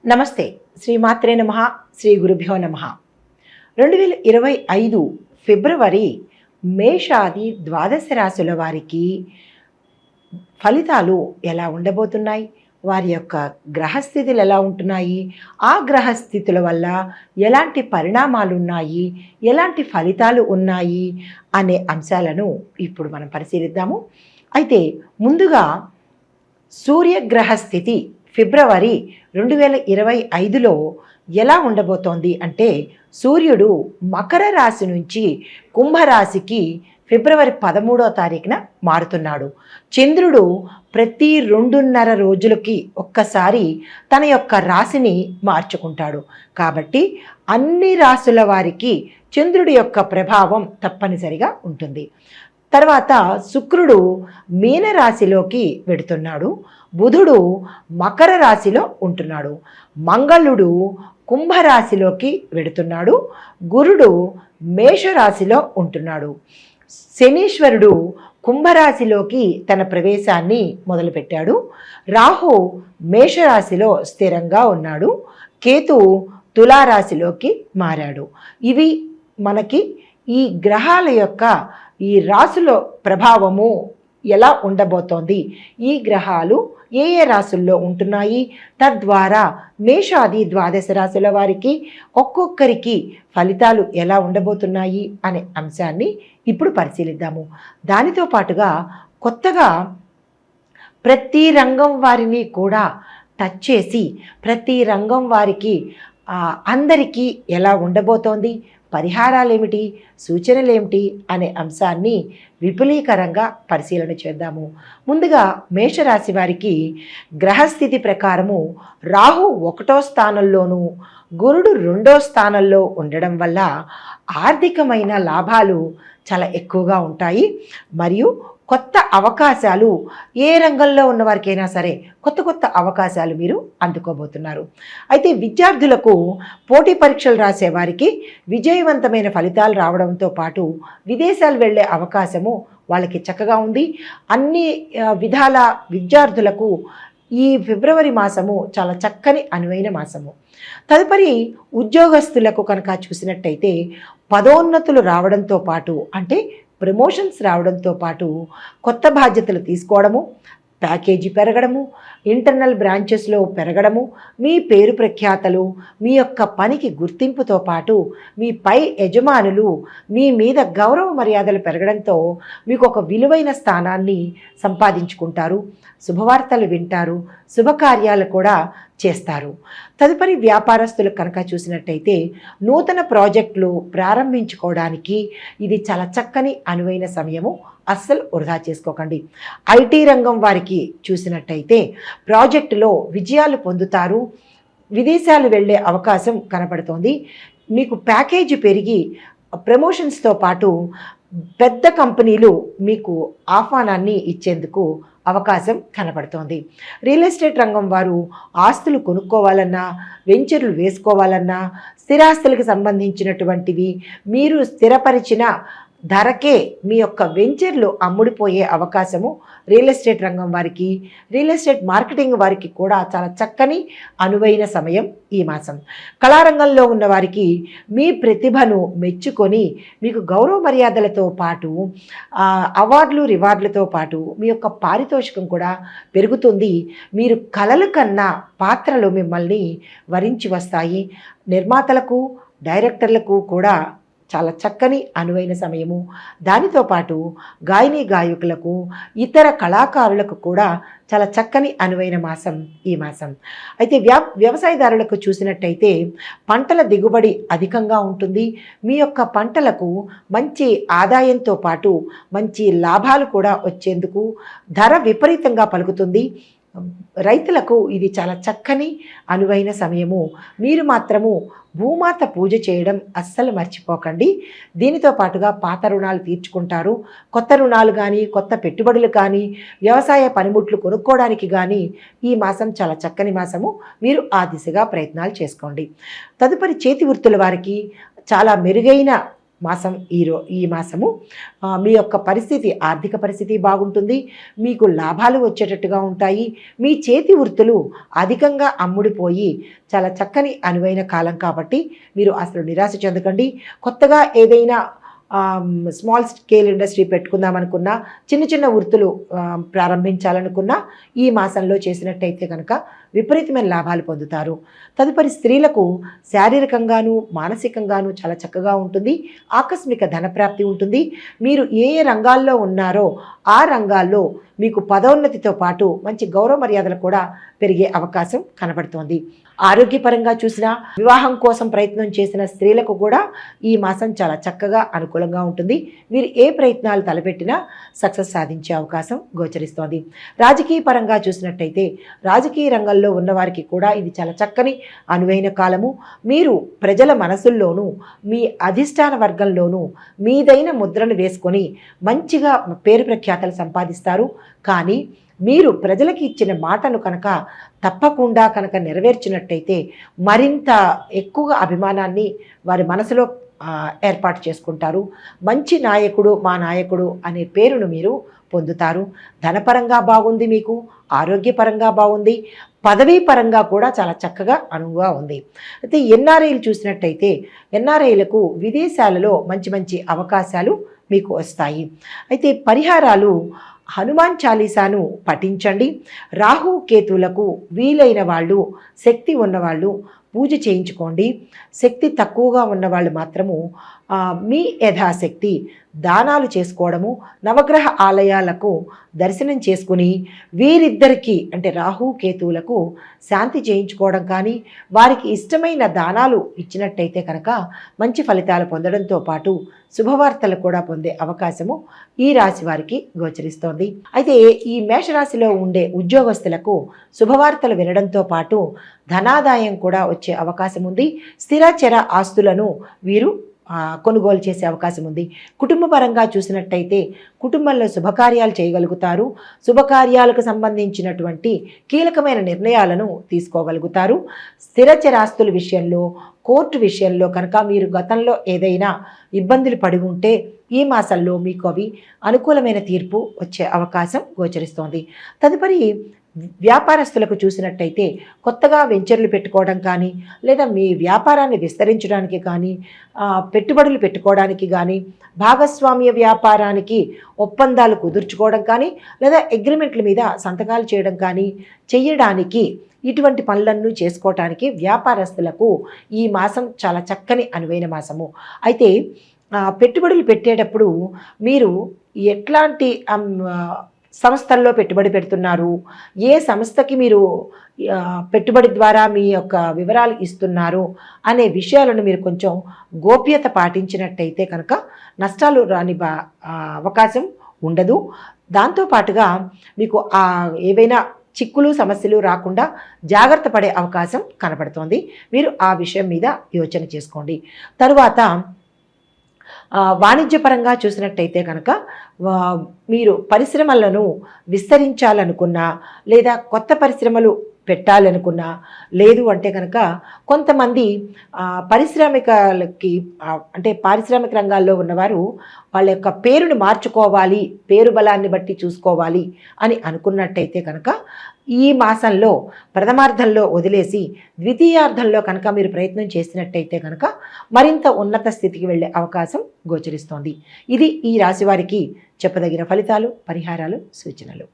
నమస్తే. శ్రీమాత్రే నమః. శ్రీ గురుభ్యో నమః. 2025 ఫిబ్రవరి మేషాది ద్వాదశ రాశుల వారికి ఫలితాలు ఎలా ఉండబోతున్నాయి, వారి యొక్క గ్రహస్థితులు ఎలా ఉంటున్నాయి, ఆ గ్రహస్థితుల వల్ల ఎలాంటి పరిణామాలు ఉన్నాయి, ఎలాంటి ఫలితాలు ఉన్నాయి అనే అంశాలను ఇప్పుడు మనం పరిశీలిద్దాము. అయితే ముందుగా సూర్యగ్రహ స్థితి ఫిబ్రవరి 2025లో ఎలా ఉండబోతోంది అంటే, సూర్యుడు మకర రాశి నుంచి కుంభరాశికి ఫిబ్రవరి 13వ తారీఖున మారుతున్నాడు. చంద్రుడు ప్రతి 2.5 రోజులకి ఒక్కసారి తన యొక్క రాశిని మార్చుకుంటాడు. కాబట్టి అన్ని రాశుల వారికి చంద్రుడి యొక్క ప్రభావం తప్పనిసరిగా ఉంటుంది. తర్వాత శుక్రుడు మీనరాశిలోకి వెడుతున్నాడు. బుధుడు మకర రాశిలో ఉంటున్నాడు. మంగళుడు కుంభరాశిలోకి వెడుతున్నాడు. గురుడు మేషరాశిలో ఉంటున్నాడు. శనీశ్వరుడు కుంభరాశిలోకి తన ప్రవేశాన్ని మొదలుపెట్టాడు. రాహు మేషరాశిలో స్థిరంగా ఉన్నాడు. కేతు తులారాశిలోకి మారాడు. ఇవి మనకి ఈ గ్రహాల యొక్క ఈ రాశుల ప్రభావము ఎలా ఉండబోతోంది, ఈ గ్రహాలు ఏ ఏ రాశుల్లో ఉంటున్నాయి, తద్వారా మేషాది ద్వాదశ రాశుల వారికి ఒక్కొక్కరికి ఫలితాలు ఎలా ఉండబోతున్నాయి అనే అంశాన్ని ఇప్పుడు పరిశీలిద్దాము. దానితో పాటుగా కొత్తగా ప్రతి రంగం వారిని కూడా టచ్ చేసి ప్రతి రంగం వారికి అందరికీ ఎలా ఉండబోతోంది, పరిహారాలు ఏమిటి, సూచనలు ఏమిటి అనే అంశాన్ని విపులీకరంగా పరిశీలన చేద్దాము. ముందుగా మేషరాశి వారికి గ్రహస్థితి ప్రకారము రాహు 1వ స్థానంలోనూ గురుడు 2వ స్థానంలో ఉండడం వల్ల ఆర్థికమైన లాభాలు చాలా ఎక్కువగా ఉంటాయి. మరియు కొత్త అవకాశాలు ఏ రంగంలో ఉన్న వారికైనా సరే కొత్త అవకాశాలు మీరు అందుకోబోతున్నారు. అయితే విద్యార్థులకు పోటీ పరీక్షలు రాసే వారికి విజయవంతమైన ఫలితాలు రావడంతో పాటు విదేశాలు వెళ్ళే అవకాశము వాళ్ళకి చక్కగా ఉంది. అన్ని విధాల విద్యార్థులకు ఈ ఫిబ్రవరి మాసము చాలా చక్కని అనువైన మాసము. తదుపరి ఉద్యోగస్తులకు కనుక చూసినట్టయితే పదోన్నతులు రావడంతో పాటు అంటే ప్రమోషన్స్ రావడంతో పాటు కొత్త బాధ్యతలు తీసుకోవడము, ప్యాకేజీ పెరగడము, ఇంటర్నల్ బ్రాంచెస్లో పెరగడము, మీ పేరు ప్రఖ్యాతలు, మీ యొక్క పనికి గుర్తింపుతో పాటు మీ పై యజమానులు మీ మీద గౌరవ మర్యాదలు పెరగడంతో మీకు ఒక విలువైన స్థానాన్ని సంపాదించుకుంటారు. శుభవార్తలు వింటారు, శుభకార్యాలు కూడా చేస్తారు. తదుపరి వ్యాపారస్తులకు కనుక చూసినట్టయితే నూతన ప్రాజెక్టులు ప్రారంభించుకోవడానికి ఇది చాలా చక్కని అనువైన సమయము. అస్సలు వృధా చేసుకోకండి. ఐటీ రంగం వారికి చూసినట్టయితే ప్రాజెక్టులో విజయాలు పొందుతారు. విదేశాలు వెళ్ళే అవకాశం కనపడుతోంది. మీకు ప్యాకేజీ పెరిగి ప్రమోషన్స్తో పాటు పెద్ద కంపెనీలు మీకు ఆహ్వానాన్ని ఇచ్చేందుకు అవకాశం కనపడుతోంది. రియల్ ఎస్టేట్ రంగం వారు ఆస్తులు కొనుక్కోవాలన్నా, వెంచర్లు వేసుకోవాలన్నా, స్థిరాస్తులకు సంబంధించినటువంటివి మీరు స్థిరపరిచిన ధరకే మీ యొక్క వెంచర్లు అమ్ముడిపోయే అవకాశము రియల్ ఎస్టేట్ రంగం వారికి, రియల్ ఎస్టేట్ మార్కెటింగ్ వారికి కూడా చాలా చక్కని అనువైన సమయం ఈ మాసం. కళారంగంలో ఉన్న వారికి మీ ప్రతిభను మెచ్చుకొని మీకు గౌరవ మర్యాదలతో పాటు అవార్డులు రివార్డులతో పాటు మీ యొక్క పారితోషికం కూడా పెరుగుతుంది. మీరు కలలు కన్నా పాత్రలు మిమ్మల్ని వరించి వస్తాయి. నిర్మాతలకు, డైరెక్టర్లకు కూడా చాలా చక్కని అనువైన సమయము. దానితో పాటు గాయని గాయకులకు, ఇతర కళాకారులకు కూడా చాలా చక్కని అనువైన మాసం ఈ మాసం. అయితే వ్యవసాయదారులకు చూసినట్టయితే పంటల దిగుబడి అధికంగా ఉంటుంది. మీ యొక్క పంటలకు మంచి ఆదాయంతో పాటు మంచి లాభాలు కూడా వచ్చేందుకు ధర విపరీతంగా పలుకుతుంది. రైతులకు ఇది చాలా చక్కని అనువైన సమయము. మీరు మాత్రము భూమాత పూజ చేయడం అస్సలు మర్చిపోకండి. దీనితో పాటుగా పాత రుణాలు తీర్చుకుంటారు. కొత్త రుణాలు కానీ, కొత్త పెట్టుబడులు కానీ, వ్యవసాయ పనిముట్లు కొనుక్కోవడానికి కానీ ఈ మాసం చాలా చక్కని మాసము. మీరు ఆ దిశగా ప్రయత్నాలు చేసుకోండి. తదుపరి చేతి వృత్తుల వారికి చాలా మెరుగైన మాసం ఈ మాసము మీ యొక్క పరిస్థితి, ఆర్థిక పరిస్థితి బాగుంటుంది. మీకు లాభాలు వచ్చేటట్టుగా ఉంటాయి. మీ చేతి వృత్తులు అధికంగా అమ్ముడిపోయి చాలా చక్కని అనువైన కాలం కాబట్టి మీరు అసలు నిరాశ చెందకండి. కొత్తగా ఏదైనా స్మాల్ స్కేల్ ఇండస్ట్రీ పెట్టుకుందామనుకున్నా, చిన్న చిన్న వృత్తులు ప్రారంభించాలనుకున్నా ఈ మాసంలో చేసినట్టయితే కనుక విపరీతమైన లాభాలు పొందుతారు. తదుపరి స్త్రీలకు శారీరకంగాను మానసికంగాను చాలా చక్కగా ఉంటుంది. ఆకస్మిక ధనప్రాప్తి ఉంటుంది. మీరు ఏ ఏ రంగాల్లో ఉన్నారో ఆ రంగాల్లో మీకు పదోన్నతితో పాటు మంచి గౌరవ మర్యాదలు కూడా పెరిగే అవకాశం కనబడుతోంది. ఆరోగ్యపరంగా చూసినా, వివాహం కోసం ప్రయత్నం చేసిన స్త్రీలకు కూడా ఈ మాసం చాలా చక్కగా అనుకూలంగా ఉంటుంది. మీరు ఏ ప్రయత్నాలు తలపెట్టినా సక్సెస్ సాధించే అవకాశం గోచరిస్తోంది. రాజకీయ పరంగా చూసినట్టయితే రాజకీయ రంగంలో ఉన్నవారికి కూడా ఇది చాలా చక్కని అనువైన కాలము. మీరు ప్రజల మనసుల్లోనూ మీ అధిష్టాన వర్గంలోనూ మీదైన ముద్రను వేసుకొని మంచిగా పేరు ప్రఖ్యాతలు సంపాదిస్తారు. కానీ మీరు ప్రజలకి ఇచ్చిన మాటను కనుక తప్పకుండా కనుక నెరవేర్చినట్టయితే మరింత ఎక్కువగా అభిమానాన్ని వారి మనసులో ఏర్పాటు చేసుకుంటారు. మంచి నాయకుడు, మా నాయకుడు అనే పేరును మీరు పొందుతారు. ధనపరంగా బాగుంది, మీకు ఆరోగ్యపరంగా బాగుంది, పదవీ పరంగా కూడా చాలా చక్కగా అనువుగా ఉంది. అయితే ఎన్ఆర్ఐలు చూసినట్టయితే ఎన్ఆర్ఐలకు విదేశాలలో మంచి మంచి అవకాశాలు మీకు వస్తాయి. అయితే పరిహారాలు హనుమాన్ చాలీసాను పఠించండి. రాహు కేతువులకు వీలైన వాళ్ళు, శక్తి ఉన్నవాళ్ళు పూజ చేయించుకోండి. శక్తి తక్కువగా ఉన్నవాళ్ళు మాత్రము మీ యథాశక్తి దానాలు చేసుకోవడము, నవగ్రహ ఆలయాలకు దర్శనం చేసుకుని వీరిద్దరికీ అంటే రాహు కేతువులకు శాంతి చేయించుకోవడం కానీ, వారికి ఇష్టమైన దానాలు ఇచ్చినట్టయితే కనుక మంచి ఫలితాలు పొందడంతో పాటు శుభవార్తలు కూడా పొందే అవకాశము ఈ రాశి వారికి గోచరిస్తోంది. అయితే ఈ మేషరాశిలో ఉండే ఉద్యోగస్తులకు శుభవార్తలు వినడంతో పాటు ధనాదాయం కూడా వచ్చే అవకాశం ఉంది. స్థిరచర ఆస్తులను వీరు కొనుగోలు చేసే అవకాశం ఉంది. కుటుంబ పరంగా చూసినట్టయితే కుటుంబంలో శుభకార్యాలు చేయగలుగుతారు. శుభకార్యాలకు సంబంధించినటువంటి కీలకమైన నిర్ణయాలను తీసుకోగలుగుతారు. స్థిరచరాస్తుల విషయంలో, కోర్టు విషయంలో కనుక మీరు గతంలో ఏదైనా ఇబ్బందులు పడి ఉంటే ఈ మాసంలో మీకు అవి అనుకూలమైన తీర్పు వచ్చే అవకాశం గోచరిస్తోంది. తదుపరి వ్యాపారస్తులకు చూసినట్టయితే కొత్తగా వెంచర్లు పెట్టుకోవడం కానీ, లేదా మీ వ్యాపారాన్ని విస్తరించడానికి కానీ, పెట్టుబడులు పెట్టుకోవడానికి కానీ, భాగస్వామ్య వ్యాపారానికి ఒప్పందాలు కుదుర్చుకోవడం కానీ, లేదా అగ్రిమెంట్ల మీద సంతకాలు చేయడం కానీ చేయడానికి ఇటువంటి పనులన్నీ చేసుకోవటానికి వ్యాపారస్తులకు ఈ మాసం చాలా చక్కని అనువైన మాసము. అయితే పెట్టుబడులు పెట్టేటప్పుడు మీరు ఎట్లాంటి సంస్థల్లో పెట్టుబడి పెడుతున్నారు, ఏ సంస్థకి మీరు పెట్టుబడి ద్వారా మీ యొక్క వివరాలు ఇస్తున్నారు అనే విషయాలను మీరు కొంచెం గోప్యత పాటించినట్టయితే కనుక నష్టాలు రాని అవకాశం ఉండదు. దాంతోపాటుగా మీకు ఏవైనా చిక్కులు సమస్యలు రాకుండా జాగ్రత్త పడే అవకాశం కనపడుతోంది. మీరు ఆ విషయం మీద యోచన చేసుకోండి. తరువాత వాణిజ్యపరంగా చూసినట్టయితే కనుక మీరు పరిశ్రమలను విస్తరించాలనుకున్నా, లేదా కొత్త పరిశ్రమలు పెట్టాలనుకున్నా, లేదు అంటే కనుక కొంతమంది పారిశ్రామిక రంగాల్లో ఉన్నవారు వాళ్ళ యొక్క పేరును మార్చుకోవాలి, పేరు బలాన్ని బట్టి చూసుకోవాలి అని అనుకున్నట్టయితే కనుక ఈ మాసంలో ప్రథమార్థంలో వదిలేసి ద్వితీయార్థంలో కనుక మీరు ప్రయత్నం చేసినట్టయితే కనుక మరింత ఉన్నత స్థితికి వెళ్ళే అవకాశం గోచరిస్తోంది. ఇది ఈ రాశి వారికి చెప్పదగిన ఫలితాలు, పరిహారాలు, సూచనలు.